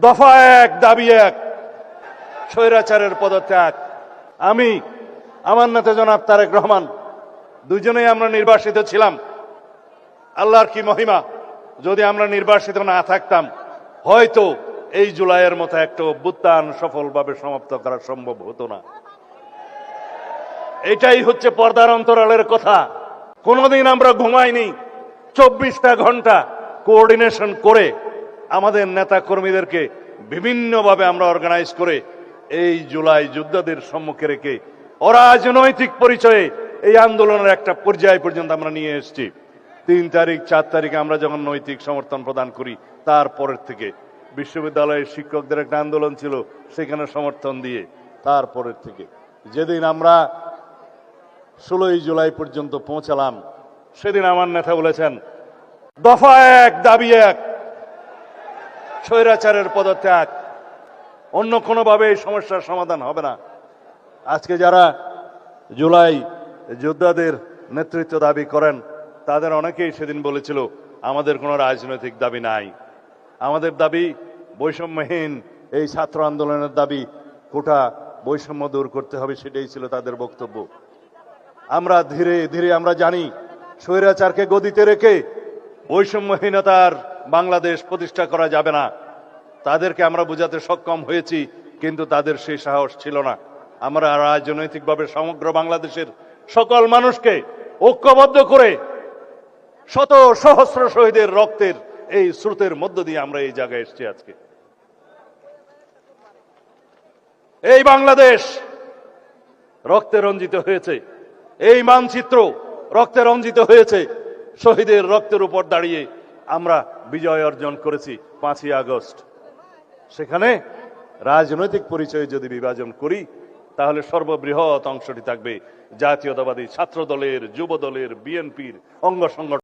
দফা এক, দাবি এক, স্বৈরাচারের পদত্যাগ। আমি, আমার নেতা জনাব তারেক রহমান, দুজনেই আমরা নির্বাসিত ছিলাম। আল্লাহর কি মহিমা, যদি আমরা নির্বাসিত না থাকতাম হয়তো এই জুলাইয়ের মতো একটা অভ্যুত্থান সফলভাবে সমাপ্ত করা সম্ভব হতো না। এটাই হচ্ছে পর্দার অন্তরালের কথা। কোনোদিন আমরা ঘুমাইনি। 24টা ঘন্টা কোঅর্ডিনেশন করে আমাদের নেতা কর্মীদেরকে বিভিন্নভাবে আমরা অর্গানাইজ করে এই জুলাই যোদ্ধাদের সম্মুখে রেখে অরাজনৈতিক পরিচয়ে এই আন্দোলনের একটা পর্যায় পর্যন্ত আমরা নিয়ে এসেছি। 3 তারিখ 4 তারিখে আমরা যখন নৈতিক সমর্থন প্রদান করি, তারপরের থেকে বিশ্ববিদ্যালয়ের শিক্ষকদের একটা আন্দোলন ছিল, সেখানে সমর্থন দিয়ে তারপরের থেকে যেদিন আমরা 16ই জুলাই পর্যন্ত পৌঁছালাম, সেদিন আমার নেতা বলেছেন দফা এক, দাবি এক, স্বৈরাচারের পদত্যাগ। অন্য কোনোভাবে এই সমস্যার সমাধান হবে না। আজকে যারা জুলাই যোদ্ধাদের নেতৃত্ব দাবি করেন, তাদের অনেকেই সেদিন বলেছিল আমাদের কোনো রাজনৈতিক দাবি নাই, আমাদের দাবি বৈষম্যহীন এই ছাত্র আন্দোলনের দাবি, কোটা বৈষম্য দূর করতে হবে, সেটাই ছিল তাদের বক্তব্য। আমরা ধীরে ধীরে আমরা জানি স্বৈরাচারকে গদিতে রেখে বৈষম্যহীনতার বাংলাদেশ প্রতিষ্ঠা করা যাবে না। তাদেরকে আমরা বোঝাতে সক্ষম হয়েছি, কিন্তু তাদের সেই সাহস ছিল না। আমরা রাজনৈতিকভাবে সমগ্র বাংলাদেশের সকল মানুষকে ঐক্যবদ্ধ করে শত সহস্র শহীদের রক্তের এই স্রোতের মধ্য দিয়ে আমরা এই জায়গায় এসেছি। আজকে এই বাংলাদেশ রক্তে রঞ্জিত হয়েছে, এই মানচিত্র রক্তে রঞ্জিত হয়েছে। শহীদের রক্তের উপর দাঁড়িয়ে আমরা বিজয় অর্জন করেছি 5ই আগস্ট। সেখানে রাজনৈতিক পরিচয়ে যদি বিভাজন করি, তাহলে সর্ববৃহৎ অংশটি থাকবে জাতীয়তাবাদী ছাত্র দলের, যুব দলের, বিএনপির অঙ্গ সংগঠন।